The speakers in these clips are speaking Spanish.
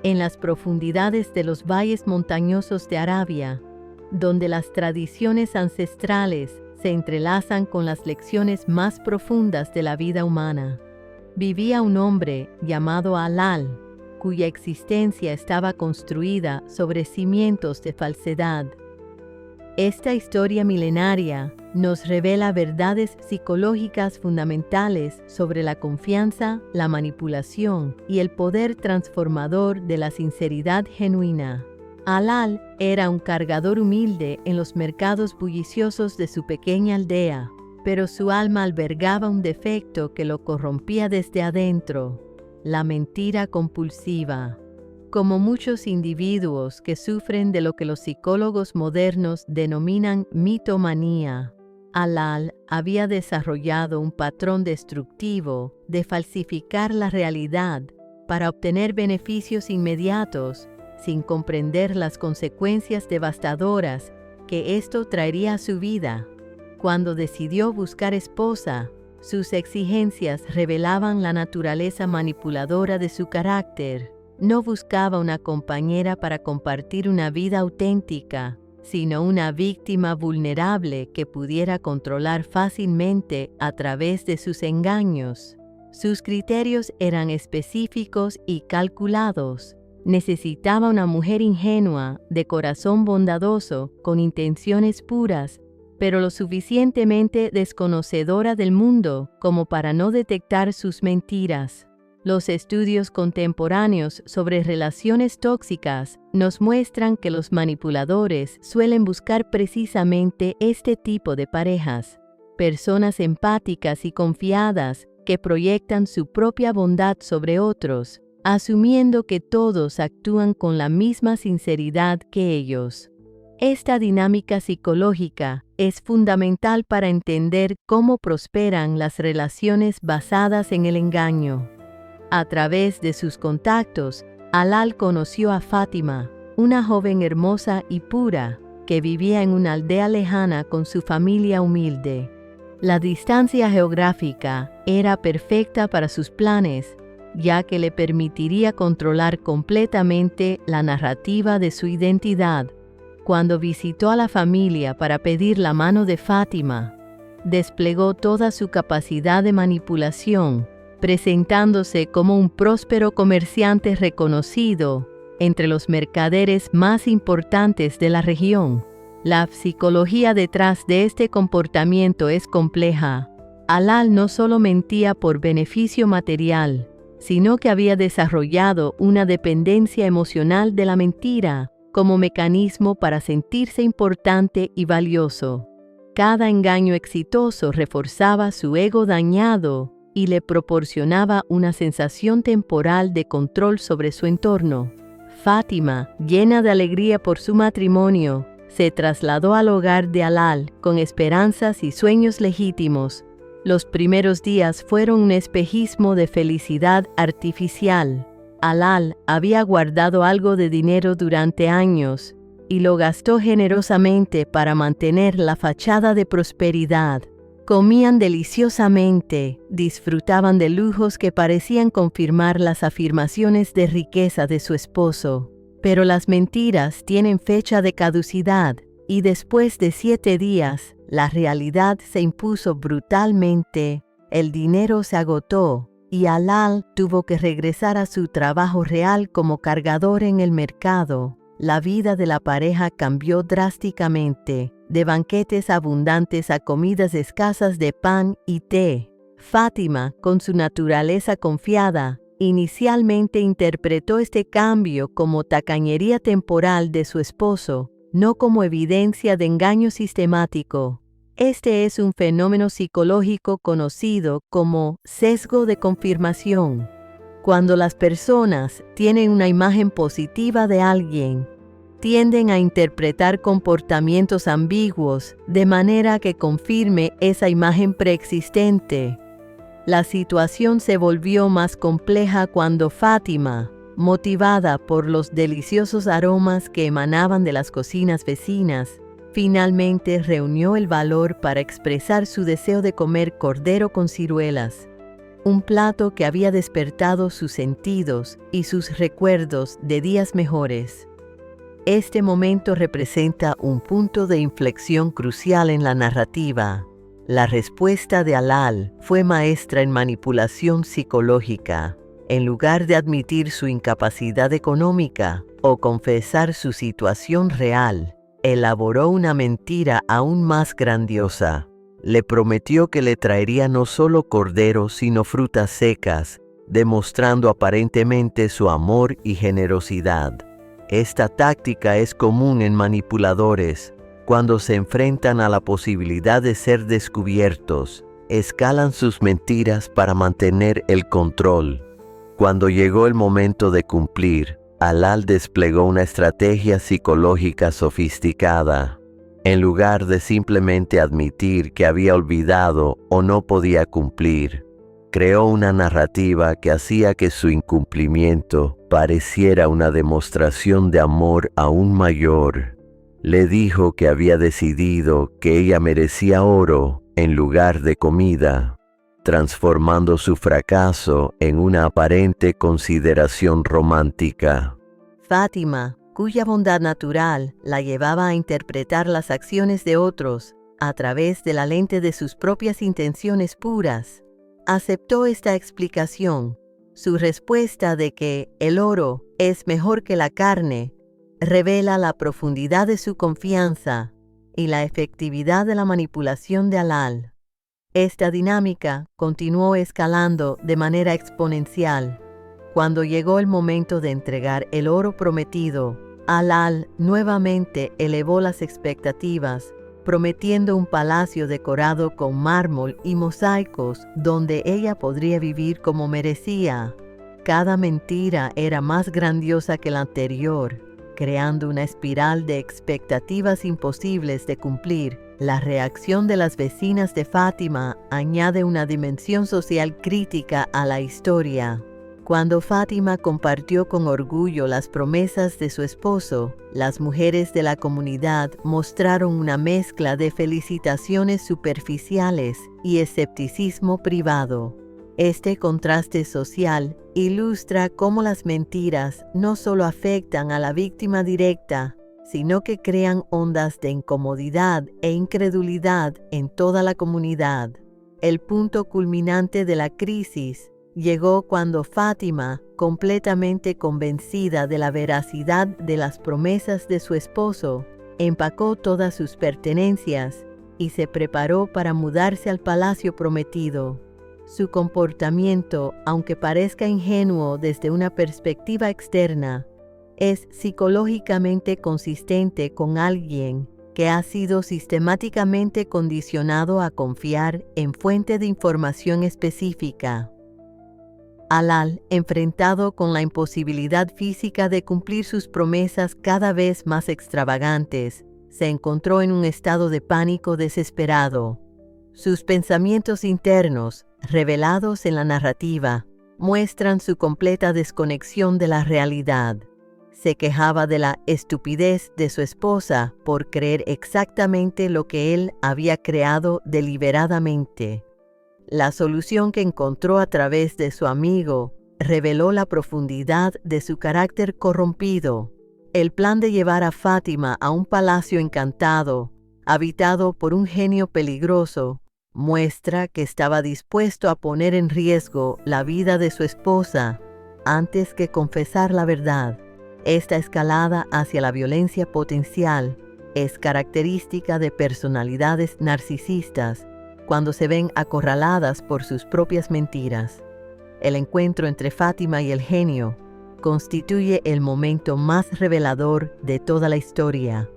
en las profundidades de los valles montañosos de Arabia, donde las tradiciones ancestrales se entrelazan con las lecciones más profundas de la vida humana, vivía un hombre llamado Alal, cuya existencia estaba construida sobre cimientos de falsedad. Esta historia milenaria nos revela verdades psicológicas fundamentales sobre la confianza, la manipulación y el poder transformador de la sinceridad genuina. Alal era un cargador humilde en los mercados bulliciosos de su pequeña aldea, pero su alma albergaba un defecto que lo corrompía desde adentro: la mentira compulsiva. Como muchos individuos que sufren de lo que los psicólogos modernos denominan mitomanía, Alal había desarrollado un patrón destructivo de falsificar la realidad para obtener beneficios inmediatos, sin comprender las consecuencias devastadoras que esto traería a su vida. Cuando decidió buscar esposa, sus exigencias revelaban la naturaleza manipuladora de su carácter. No buscaba una compañera para compartir una vida auténtica, sino una víctima vulnerable que pudiera controlar fácilmente a través de sus engaños. Sus criterios eran específicos y calculados. Necesitaba una mujer ingenua, de corazón bondadoso, con intenciones puras, pero lo suficientemente desconocedora del mundo como para no detectar sus mentiras. Los estudios contemporáneos sobre relaciones tóxicas nos muestran que los manipuladores suelen buscar precisamente este tipo de parejas: personas empáticas y confiadas que proyectan su propia bondad sobre otros, asumiendo que todos actúan con la misma sinceridad que ellos. Esta dinámica psicológica es fundamental para entender cómo prosperan las relaciones basadas en el engaño. A través de sus contactos, Alal conoció a Fátima, una joven hermosa y pura que vivía en una aldea lejana con su familia humilde. La distancia geográfica era perfecta para sus planes, ya que le permitiría controlar completamente la narrativa de su identidad. Cuando visitó a la familia para pedir la mano de Fátima, desplegó toda su capacidad de manipulación, presentándose como un próspero comerciante reconocido entre los mercaderes más importantes de la región. La psicología detrás de este comportamiento es compleja. Alal no solo mentía por beneficio material, sino que había desarrollado una dependencia emocional de la mentira como mecanismo para sentirse importante y valioso. Cada engaño exitoso reforzaba su ego dañado y le proporcionaba una sensación temporal de control sobre su entorno. Fátima, llena de alegría por su matrimonio, se trasladó al hogar de Alal con esperanzas y sueños legítimos. Los primeros días fueron un espejismo de felicidad artificial. Alal había guardado algo de dinero durante años y lo gastó generosamente para mantener la fachada de prosperidad. Comían deliciosamente, disfrutaban de lujos que parecían confirmar las afirmaciones de riqueza de su esposo. Pero las mentiras tienen fecha de caducidad, y después de 7 días, la realidad se impuso brutalmente. El dinero se agotó, y Alal tuvo que regresar a su trabajo real como cargador en el mercado. La vida de la pareja cambió drásticamente, de banquetes abundantes a comidas escasas de pan y té. Fátima, con su naturaleza confiada, inicialmente interpretó este cambio como tacañería temporal de su esposo, no como evidencia de engaño sistemático. Este es un fenómeno psicológico conocido como sesgo de confirmación. Cuando las personas tienen una imagen positiva de alguien, tienden a interpretar comportamientos ambiguos de manera que confirme esa imagen preexistente. La situación se volvió más compleja cuando Fátima, motivada por los deliciosos aromas que emanaban de las cocinas vecinas, finalmente reunió el valor para expresar su deseo de comer cordero con ciruelas. un plato que había despertado sus sentidos y sus recuerdos de días mejores. Este momento representa un punto de inflexión crucial en la narrativa. La respuesta de Halal fue maestra en manipulación psicológica. En lugar de admitir su incapacidad económica o confesar su situación real, elaboró una mentira aún más grandiosa. Le prometió que le traería no solo corderos, sino frutas secas, demostrando aparentemente su amor y generosidad. Esta táctica es común en manipuladores. Cuando se enfrentan a la posibilidad de ser descubiertos, escalan sus mentiras para mantener el control. Cuando llegó el momento de cumplir, Halal desplegó una estrategia psicológica sofisticada. En lugar de simplemente admitir que había olvidado o no podía cumplir, creó una narrativa que hacía que su incumplimiento pareciera una demostración de amor aún mayor. Le dijo que había decidido que ella merecía oro en lugar de comida, transformando su fracaso en una aparente consideración romántica. Fátima, cuya bondad natural la llevaba a interpretar las acciones de otros a través de la lente de sus propias intenciones puras, aceptó esta explicación. Su respuesta de que el oro es mejor que la carne revela la profundidad de su confianza y la efectividad de la manipulación de Halal. Esta dinámica continuó escalando de manera exponencial. Cuando llegó el momento de entregar el oro prometido, Halal nuevamente elevó las expectativas, prometiendo un palacio decorado con mármol y mosaicos donde ella podría vivir como merecía. Cada mentira era más grandiosa que la anterior, creando una espiral de expectativas imposibles de cumplir. La reacción de las vecinas de Fátima añade una dimensión social crítica a la historia. Cuando Fátima compartió con orgullo las promesas de su esposo, las mujeres de la comunidad mostraron una mezcla de felicitaciones superficiales y escepticismo privado. Este contraste social ilustra cómo las mentiras no solo afectan a la víctima directa, sino que crean ondas de incomodidad e incredulidad en toda la comunidad. El punto culminante de la crisis llegó cuando Fátima, completamente convencida de la veracidad de las promesas de su esposo, empacó todas sus pertenencias y se preparó para mudarse al palacio prometido. Su comportamiento, aunque parezca ingenuo desde una perspectiva externa, es psicológicamente consistente con alguien que ha sido sistemáticamente condicionado a confiar en fuente de información específica. Halal, enfrentado con la imposibilidad física de cumplir sus promesas cada vez más extravagantes, se encontró en un estado de pánico desesperado. Sus pensamientos internos, revelados en la narrativa, muestran su completa desconexión de la realidad. Se quejaba de la estupidez de su esposa por creer exactamente lo que él había creado deliberadamente. La solución que encontró a través de su amigo reveló la profundidad de su carácter corrompido. El plan de llevar a Fátima a un palacio encantado, habitado por un genio peligroso, muestra que estaba dispuesto a poner en riesgo la vida de su esposa antes que confesar la verdad. Esta escalada hacia la violencia potencial es característica de personalidades narcisistas cuando se ven acorraladas por sus propias mentiras. El encuentro entre Fátima y el genio constituye el momento más revelador de toda la historia.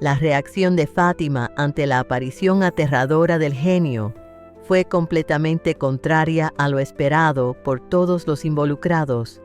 La reacción de Fátima ante la aparición aterradora del genio fue completamente contraria a lo esperado por todos los involucrados.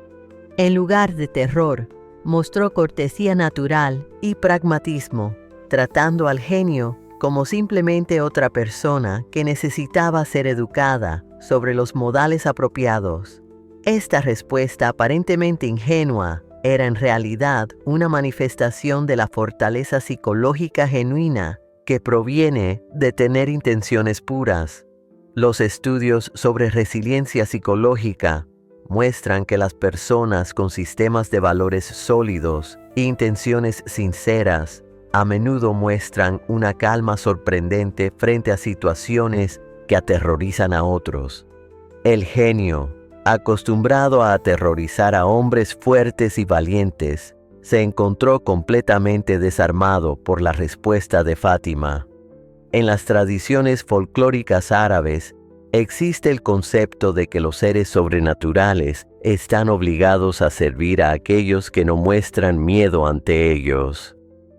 En lugar de terror, mostró cortesía natural y pragmatismo, tratando al genio como simplemente otra persona que necesitaba ser educada sobre los modales apropiados. Esta respuesta aparentemente ingenua era en realidad una manifestación de la fortaleza psicológica genuina que proviene de tener intenciones puras. Los estudios sobre resiliencia psicológica muestran que las personas con sistemas de valores sólidos e intenciones sinceras a menudo muestran una calma sorprendente frente a situaciones que aterrorizan a otros. El genio, acostumbrado a aterrorizar a hombres fuertes y valientes, se encontró completamente desarmado por la respuesta de Fátima. En las tradiciones folclóricas árabes, existe el concepto de que los seres sobrenaturales están obligados a servir a aquellos que no muestran miedo ante ellos.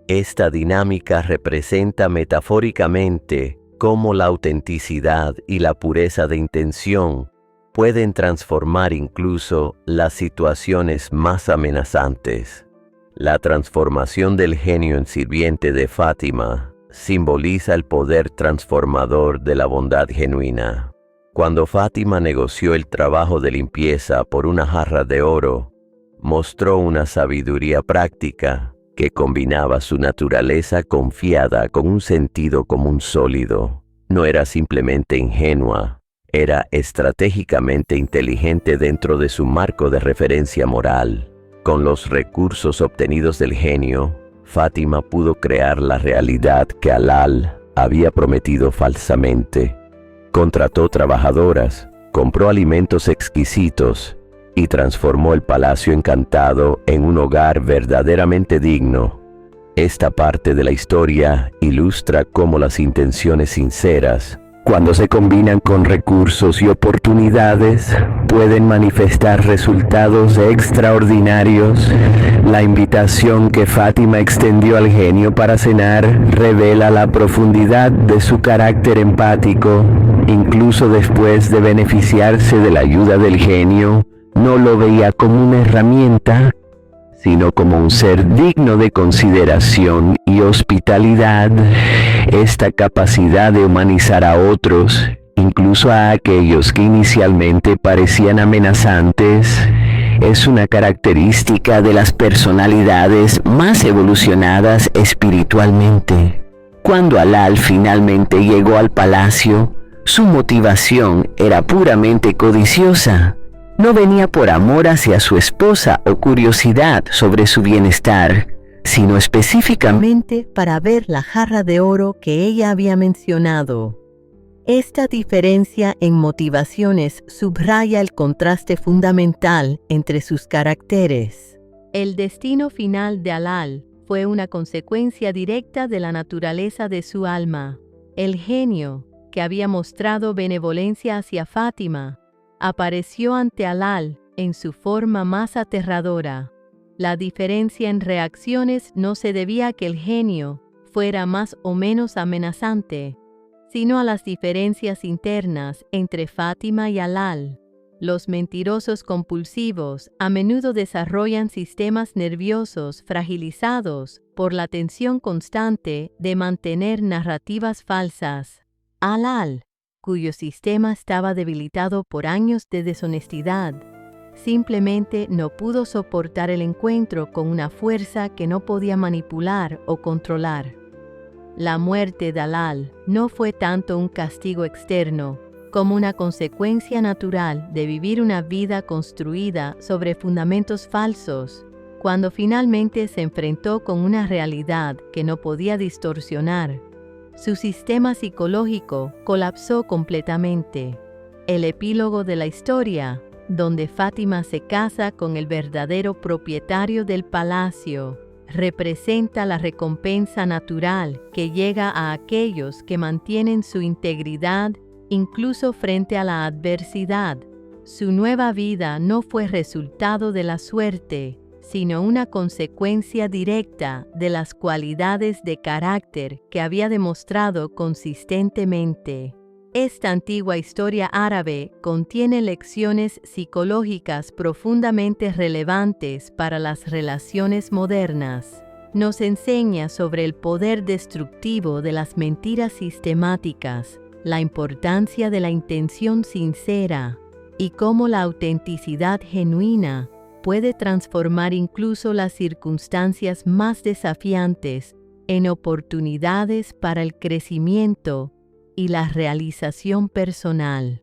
Esta dinámica representa metafóricamente cómo la autenticidad y la pureza de intención pueden transformar incluso las situaciones más amenazantes. La transformación del genio en sirviente de Fátima simboliza el poder transformador de la bondad genuina. Cuando Fátima negoció el trabajo de limpieza por una jarra de oro, mostró una sabiduría práctica que combinaba su naturaleza confiada con un sentido común sólido. No era simplemente ingenua, era estratégicamente inteligente dentro de su marco de referencia moral. Con los recursos obtenidos del genio, Fátima pudo crear la realidad que Alal había prometido falsamente. Contrató trabajadoras, compró alimentos exquisitos y transformó el palacio encantado en un hogar verdaderamente digno. Esta parte de la historia ilustra cómo las intenciones sinceras, cuando se combinan con recursos y oportunidades, pueden manifestar resultados extraordinarios. La invitación que Fátima extendió al genio para cenar revela la profundidad de su carácter empático. Incluso después de beneficiarse de la ayuda del genio, no lo veía como una herramienta, sino como un ser digno de consideración y hospitalidad. Esta capacidad de humanizar a otros, incluso a aquellos que inicialmente parecían amenazantes, es una característica de las personalidades más evolucionadas espiritualmente. Cuando Alal finalmente llegó al palacio, su motivación era puramente codiciosa. No venía por amor hacia su esposa o curiosidad sobre su bienestar, sino específicamente para ver la jarra de oro que ella había mencionado. Esta diferencia en motivaciones subraya el contraste fundamental entre sus caracteres. El destino final de Alal fue una consecuencia directa de la naturaleza de su alma. El genio, que había mostrado benevolencia hacia Fátima, apareció ante Alal en su forma más aterradora. La diferencia en reacciones no se debía a que el genio fuera más o menos amenazante, sino a las diferencias internas entre Fátima y Alal. Los mentirosos compulsivos a menudo desarrollan sistemas nerviosos fragilizados por la tensión constante de mantener narrativas falsas. Alal, cuyo sistema estaba debilitado por años de deshonestidad, simplemente no pudo soportar el encuentro con una fuerza que no podía manipular o controlar. La muerte de Alal no fue tanto un castigo externo como una consecuencia natural de vivir una vida construida sobre fundamentos falsos, cuando finalmente se enfrentó con una realidad que no podía distorsionar. Su sistema psicológico colapsó completamente. El epílogo de la historia, donde Fátima se casa con el verdadero propietario del palacio, representa la recompensa natural que llega a aquellos que mantienen su integridad incluso frente a la adversidad. Su nueva vida no fue resultado de la suerte, sino una consecuencia directa de las cualidades de carácter que había demostrado consistentemente. Esta antigua historia árabe contiene lecciones psicológicas profundamente relevantes para las relaciones modernas. Nos enseña sobre el poder destructivo de las mentiras sistemáticas, la importancia de la intención sincera y cómo la autenticidad genuina puede transformar incluso las circunstancias más desafiantes en oportunidades para el crecimiento y la realización personal.